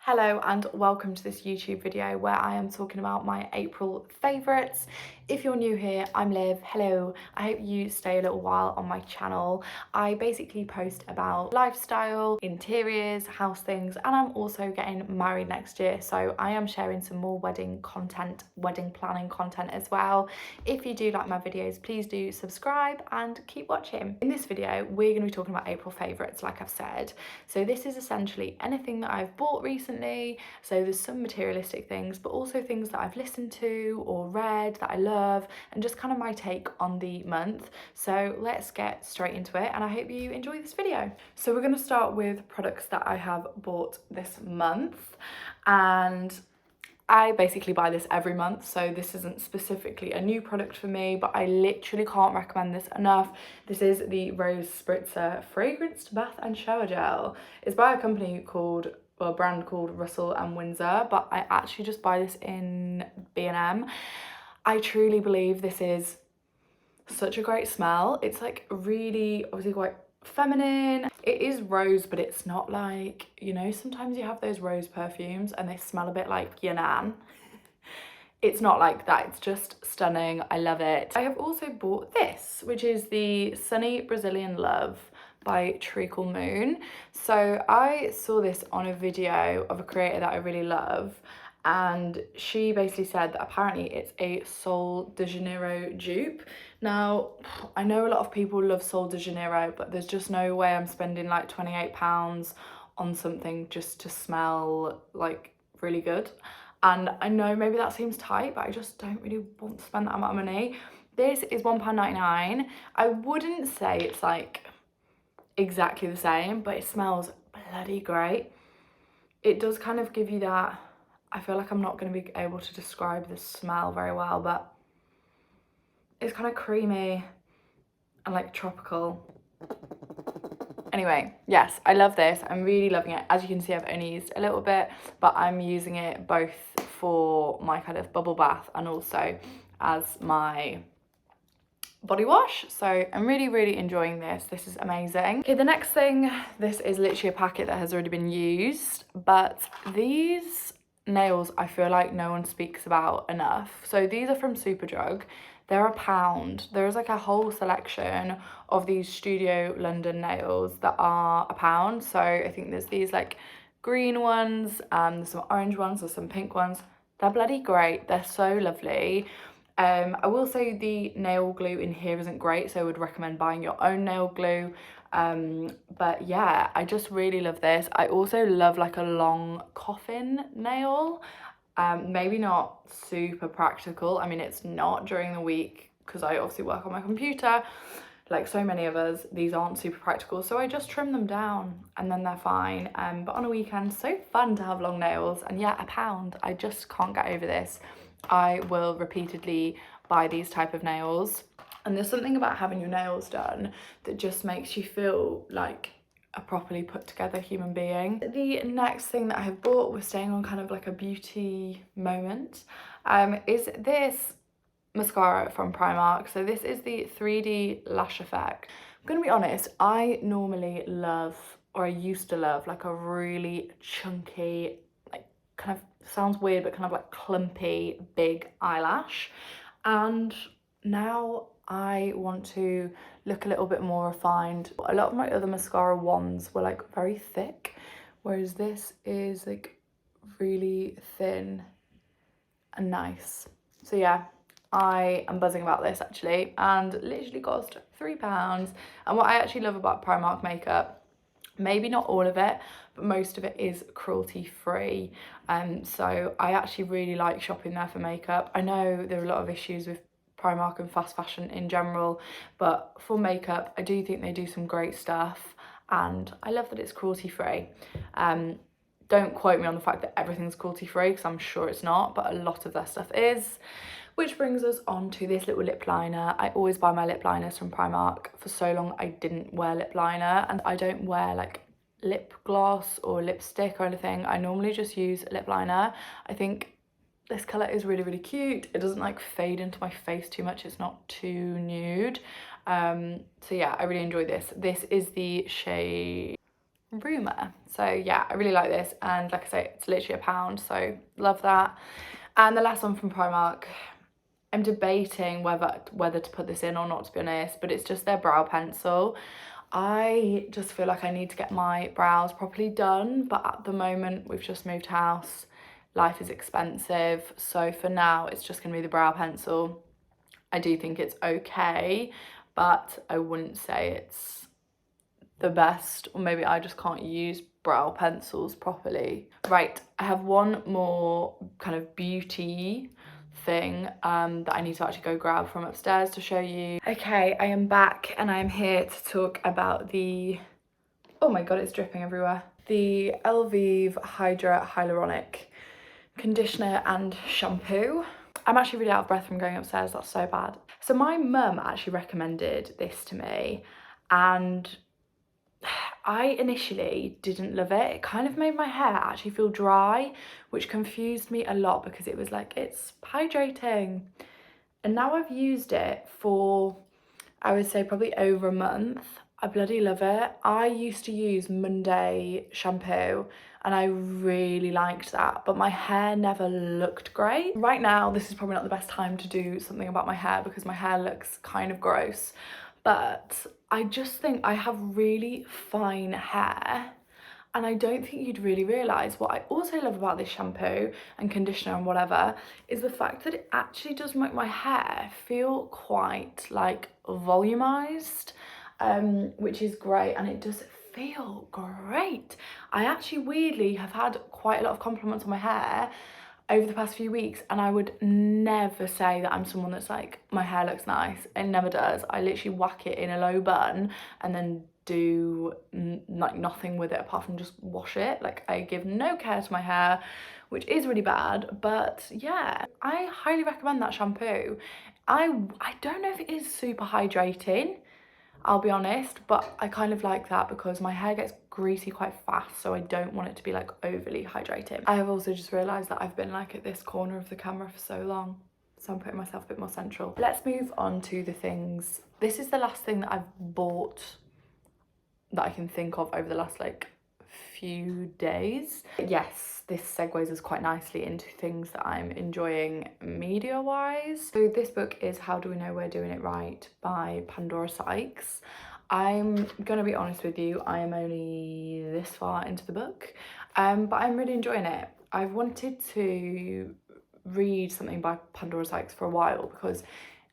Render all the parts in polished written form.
Hello and welcome to this YouTube video where I am talking about my April favourites. If you're new here, I'm Liv. Hello, I hope you stay a little while on my channel. I basically post about lifestyle, interiors, house things, and I'm also getting married next year, so I am sharing some more wedding content, wedding planning content as well. If you do like my videos, please do subscribe and keep watching. In this video, we're going to be talking about April favourites, like I've said. So this is essentially anything that I've bought recently. So there's some materialistic things, but also things that I've listened to or read that I love, and just kind of my take on the month. So let's get straight into it, and I hope you enjoy this video. So we're going to start with products that I have bought this month, and I basically buy this every month, so this isn't specifically a new product for me, but I literally can't recommend this enough. This is the Rose Spritzer Fragranced Bath and Shower Gel. It's by a brand called Russell and Windsor, but I actually just buy this in B&M. I truly believe this is such a great smell. It's like really, obviously quite feminine. It is rose, but it's not like, you know, sometimes you have those rose perfumes and they smell a bit like your nan. It's not like that. It's just stunning. I love it. I have also bought this, which is the Sunny Brazilian Love by Treacle Moon. So I saw this on a video of a creator that I really love, and she basically said that apparently it's a Sol de Janeiro dupe. Now, I know a lot of people love Sol de Janeiro, but there's just no way I'm spending like £28 on something just to smell like really good. And I know maybe that seems tight, but I just don't really want to spend that amount of money. This is £1.99. I wouldn't say it's like exactly the same, but it smells bloody great. It does kind of give you that, I feel like I'm not going to be able to describe the smell very well, but it's kind of creamy and like tropical. Anyway, yes, I love this. I'm really loving it. As you can see, I've only used a little bit, but I'm using it both for my kind of bubble bath and also as my body wash. So I'm really enjoying this. This is amazing. Okay, the next thing, this is literally a packet that has already been used, but these nails I feel like no one speaks about enough. So these are from Superdrug. They're £1. There is like a whole selection of these Studio London nails that are £1. So I think there's these like green ones, there's some orange ones, there's some pink ones. They're bloody great. They're so lovely. I will say the nail glue in here isn't great, so I would recommend buying your own nail glue. But yeah, I just really love this. I also love like a long coffin nail. Maybe not super practical. I mean, it's not during the week because I obviously work on my computer like so many of us. These aren't super practical, so I just trim them down and then they're fine. But on a weekend, so fun to have long nails. And yeah, £1. I just can't get over this. I will repeatedly buy these type of nails, and there's something about having your nails done that just makes you feel like a properly put together human being. The next thing that I have bought, we're staying on kind of like a beauty moment, is this mascara from Primark. So this is the 3D Lash Effect. I'm gonna be honest, I normally love, or I used to love, like a really chunky, like kind of, sounds weird, but kind of like clumpy big eyelash. And now I want to look a little bit more refined. A lot of my other mascara wands were like very thick, whereas this is like really thin and nice. So yeah, I am buzzing about this actually, and literally cost £3. And what I actually love about Primark makeup, maybe not all of it, but most of it is cruelty free. So I actually really like shopping there for makeup. I know there are a lot of issues with Primark and fast fashion in general, but for makeup I do think they do some great stuff, and I love that it's cruelty free. Don't quote me on the fact that everything's cruelty free, because I'm sure it's not, but a lot of their stuff is. Which brings us on to this little lip liner. I always buy my lip liners from Primark. For so long I didn't wear lip liner, and I don't wear like lip gloss or lipstick or anything. I normally just use lip liner. I think this colour is really cute. It doesn't like fade into my face too much. It's not too nude. So yeah, I really enjoy this. This is the shade rumour. So yeah, I really like this, and like I say, it's literally £1, so love that. And the last one from Primark, I'm debating whether to put this in or not, to be honest, but it's just their brow pencil. I just feel like I need to get my brows properly done, but at the moment we've just moved house, life is expensive, so for now it's just gonna be the brow pencil. I do think it's okay, but I wouldn't say it's the best, or maybe I just can't use brow pencils properly. Right, I have one more kind of beauty thing that I need to actually go grab from upstairs to show you. Okay, I am back and I'm here to talk about the, oh my god, it's dripping everywhere, the Elvive Hydra Hyaluronic Conditioner and Shampoo. I'm actually really out of breath from going upstairs, that's so bad. So my mum actually recommended this to me, and I initially didn't love it. It kind of made my hair actually feel dry, which confused me a lot because it was like, it's hydrating. And now I've used it for, I would say probably over a month. I bloody love it. I used to use Monday shampoo and I really liked that, but my hair never looked great. Right now, this is probably not the best time to do something about my hair because my hair looks kind of gross, but I just think I have really fine hair, and I don't think you'd really realise. What I also love about this shampoo and conditioner and whatever is the fact that it actually does make my hair feel quite like volumized, which is great, and it does feel great. I actually weirdly have had quite a lot of compliments on my hair over the past few weeks, and I would never say that I'm someone that's like, my hair looks nice. It never does. I literally whack it in a low bun and then do like nothing with it apart from just wash it. Like, I give no care to my hair, which is really bad. But yeah, I highly recommend that shampoo. I don't know if it is super hydrating, I'll be honest, but I kind of like that because my hair gets greasy quite fast, so I don't want it to be like overly hydrating. I have also just realised that I've been like at this corner of the camera for so long, so I'm putting myself a bit more central. Let's move on to the things. This is the last thing that I've bought that I can think of over the last like few days. Yes, this segues us quite nicely into things that I'm enjoying media wise. So this book is How Do We Know We're Doing It Right by Pandora Sykes. I'm gonna be honest with you, I am only this far into the book, but I'm really enjoying it. I've wanted to read something by Pandora Sykes for a while because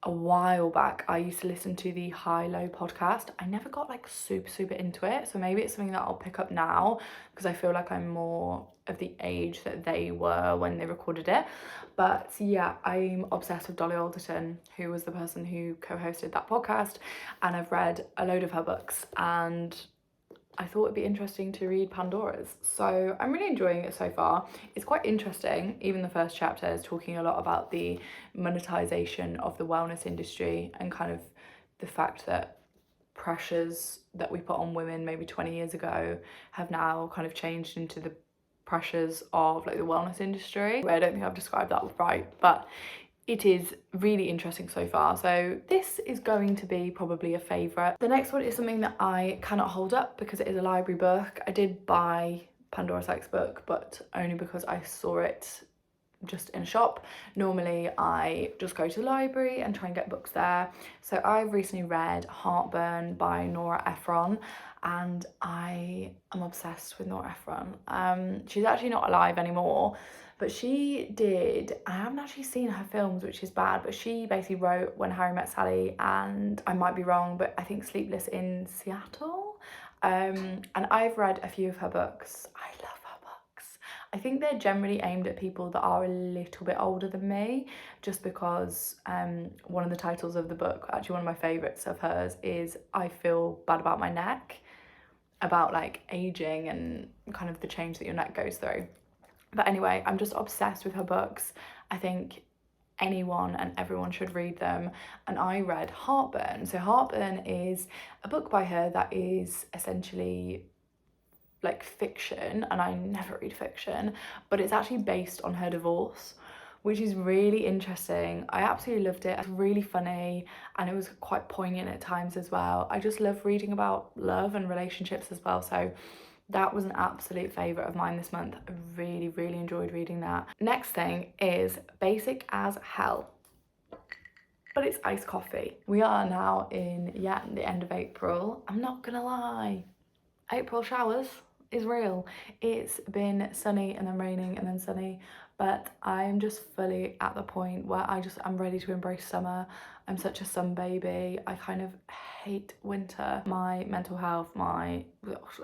a while back I used to listen to the High Low podcast. I never got like super into it, so maybe it's something that I'll pick up now because I feel like I'm more of the age that they were when they recorded it. But yeah, I'm obsessed with Dolly Alderton, who was the person who co-hosted that podcast, and I've read a load of her books, and I thought it'd be interesting to read Pandora's. So I'm really enjoying it so far. It's quite interesting. Even the first chapter is talking a lot about the monetization of the wellness industry and kind of the fact that pressures that we put on women maybe 20 years ago have now kind of changed into the pressures of like the wellness industry. I don't think I've described that right, but it is really interesting so far. So this is going to be probably a favourite. The next one is something that I cannot hold up because it is a library book. I did buy Pandora Sykes' book, but only because I saw it just in a shop. Normally I just go to the library and try and get books there. So I've recently read Heartburn by Nora Ephron, and I am obsessed with Nora Ephron. She's actually not alive anymore, but she did, I haven't actually seen her films, which is bad, but she basically wrote When Harry Met Sally, and I might be wrong, but I think Sleepless in Seattle. And I've read a few of her books. I love her books. I think they're generally aimed at people that are a little bit older than me, just because one of the titles of the book, actually one of my favourites of hers, is I Feel Bad About My Neck, about like aging and kind of the change that your neck goes through. But anyway, I'm just obsessed with her books. I think anyone and everyone should read them. And I read Heartburn. So Heartburn is a book by her that is essentially like fiction, and I never read fiction, but it's actually based on her divorce, which is really interesting. I absolutely loved it. It's really funny, and it was quite poignant at times as well. I just love reading about love and relationships as well, so That was an absolute favourite of mine this month. I really, really enjoyed reading that. Next thing is Basic as Hell, but it's iced coffee. We are now in, the end of April. I'm not gonna lie, April showers is real. It's been sunny and then raining and then sunny, but I'm just fully at the point where I'm ready to embrace summer. I'm such a sun baby. I kind of hate winter. My mental health,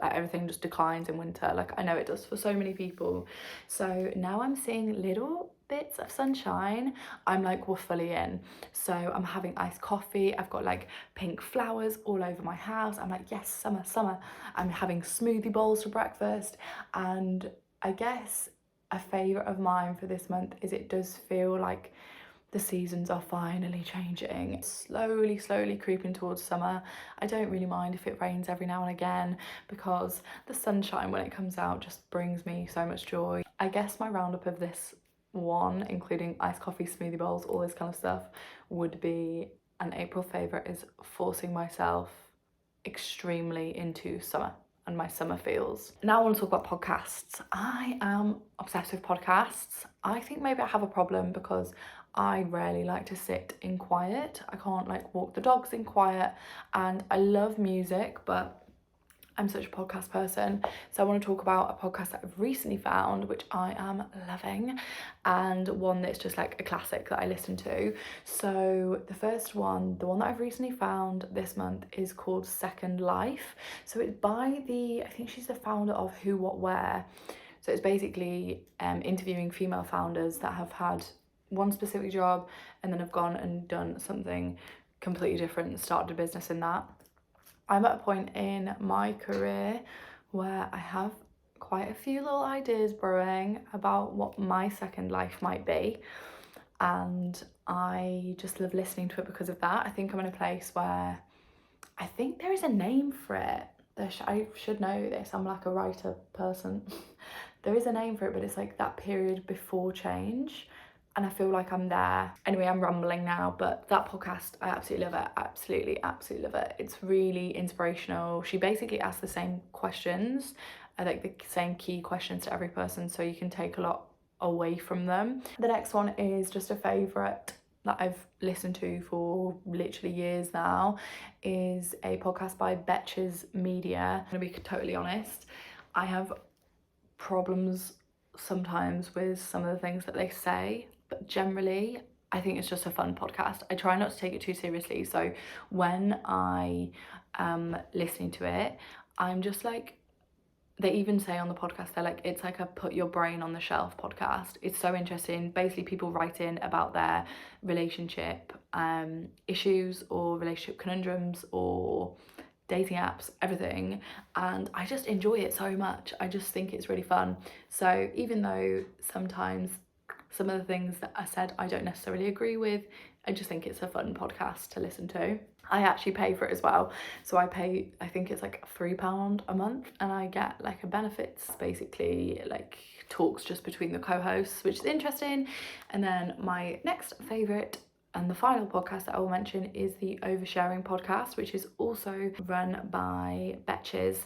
everything just declines in winter. Like, I know it does for so many people. So now I'm seeing little bits of sunshine. I'm like, we're fully in. So I'm having iced coffee. I've got like pink flowers all over my house. I'm like, yes, summer, summer. I'm having smoothie bowls for breakfast. And I guess a favourite of mine for this month is it does feel like the seasons are finally changing. Slowly creeping towards summer. I don't really mind if it rains every now and again, because the sunshine when it comes out just brings me so much joy. I guess my roundup of this one, including iced coffee, smoothie bowls, all this kind of stuff, would be an April favourite is forcing myself extremely into summer and my summer feels. Now I want to talk about podcasts. I am obsessed with podcasts. I think maybe I have a problem because I rarely like to sit in quiet. I can't like walk the dogs in quiet, and I love music, but I'm such a podcast person. So I want to talk about a podcast that I've recently found, which I am loving, and one that's just like a classic that I listen to. So the first one, the one that I've recently found this month, is called Second Life. So it's by I think she's the founder of Who What Wear. So it's basically interviewing female founders that have had one specific job and then have gone and done something completely different and started a business in that. I'm at a point in my career where I have quite a few little ideas brewing about what my second life might be, and I just love listening to it because of that. I think I'm in a place where I think there is a name for it. I should know this, I'm like a writer person. There is a name for it, but it's like that period before change, and I feel like I'm there. Anyway, I'm rambling now, but that podcast, I absolutely love it. Absolutely love it. It's really inspirational. She basically asks the same questions, like the same key questions to every person, so you can take a lot away from them. The next one is just a favourite that I've listened to for literally years now, is a podcast by Betches Media. I'm gonna be totally honest, I have problems sometimes with some of the things that they say, but generally I think it's just a fun podcast. I try not to take it too seriously, so when I am listening to it, I'm just like, they even say on the podcast, they're like, it's like a put your brain on the shelf podcast. It's so interesting. Basically, people write in about their relationship issues or relationship conundrums or dating apps, everything, and I just enjoy it so much. I just think it's really fun. So even though sometimes some of the things that are said I don't necessarily agree with, I just think it's a fun podcast to listen to. I actually pay for it as well. So I pay, I think it's like £3 a month, and I get like a benefits, basically like talks just between the co-hosts, which is interesting. And then my next favourite and the final podcast that I will mention is the Oversharing podcast, which is also run by Betches,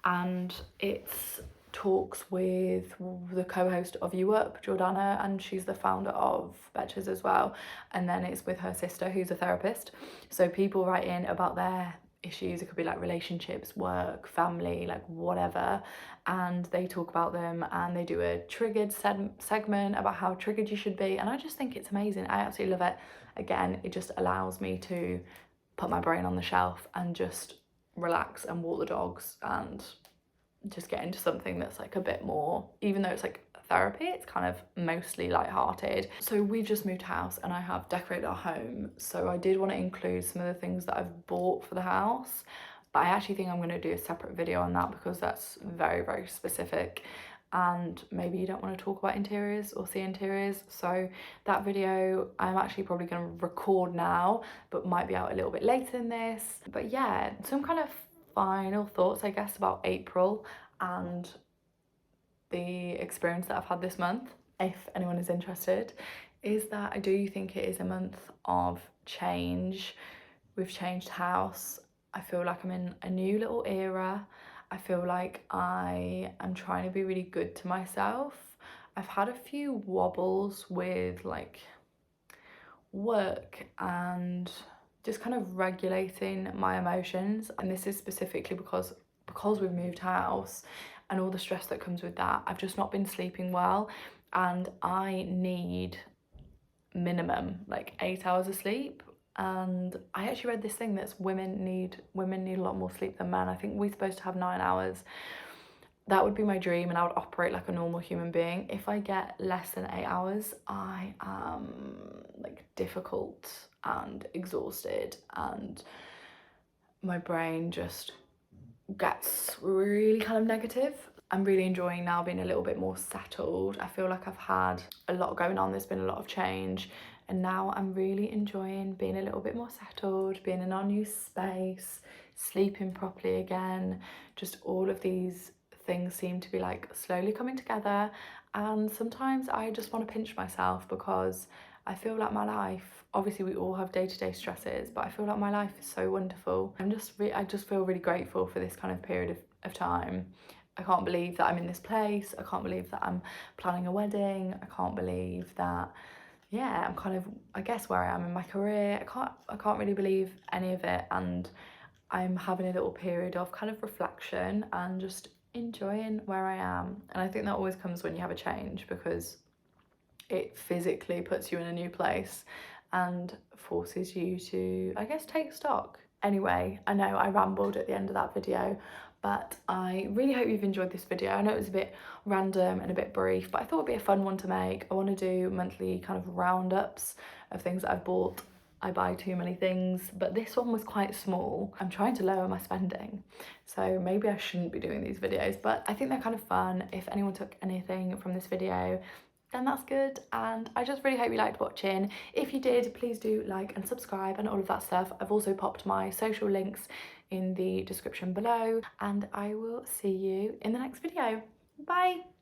and it's talks with the co-host of You Up, Jordana, and she's the founder of Betches as well, and then it's with her sister who's a therapist. So people write in about their issues. It could be like relationships, work, family, like whatever, and they talk about them, and they do a triggered segment about how triggered you should be, and I just think it's amazing. I absolutely love it. Again, it just allows me to put my brain on the shelf and just relax and walk the dogs and just get into something that's like a bit more, even though it's like therapy, it's kind of mostly light-hearted. So we've just moved house and I have decorated our home, so I did want to include some of the things that I've bought for the house, but I actually think I'm going to do a separate video on that because that's very specific, and maybe you don't want to talk about interiors or see interiors. So that video I'm actually probably going to record now, but might be out a little bit later than this. But yeah, some kind of final thoughts I guess about April and the experience that I've had this month, if anyone is interested, is that I do think it is a month of change. We've changed house. I feel like I'm in a new little era. I feel like I am trying to be really good to myself. I've had a few wobbles with like work and just kind of regulating my emotions, and this is specifically because we've moved house and all the stress that comes with that. I've just not been sleeping well, and I need minimum like 8 hours of sleep. And I actually read this thing that women need a lot more sleep than men. I think we're supposed to have 9 hours. That would be my dream, and I would operate like a normal human being. If I get less than 8 hours, I am like difficult and exhausted, and my brain just gets really kind of negative. I'm really enjoying now being a little bit more settled. I feel like I've had a lot going on, there's been a lot of change, and now I'm really enjoying being a little bit more settled, being in our new space, sleeping properly again. Just all of these things seem to be like slowly coming together, and sometimes I just want to pinch myself because I feel like my life, obviously we all have day-to-day stresses, but I feel like my life is so wonderful. I just feel really grateful for this kind of period of time. I can't believe that I'm in this place. I can't believe that I'm planning a wedding. I can't believe that, yeah, I'm kind of, I guess, where I am in my career. I can't really believe any of it, and I'm having a little period of kind of reflection and just enjoying where I am. And I think that always comes when you have a change, because it physically puts you in a new place and forces you to, I guess, take stock. Anyway, I know I rambled at the end of that video, but I really hope you've enjoyed this video. I know it was a bit random and a bit brief, but I thought it'd be a fun one to make. I want to do monthly kind of roundups of things that I've bought. I buy too many things, but this one was quite small. I'm trying to lower my spending, so maybe I shouldn't be doing these videos, but I think they're kind of fun. If anyone took anything from this video, then that's good, and I just really hope you liked watching. If you did, please do like and subscribe and all of that stuff. I've also popped my social links in the description below, and I will see you in the next video. Bye!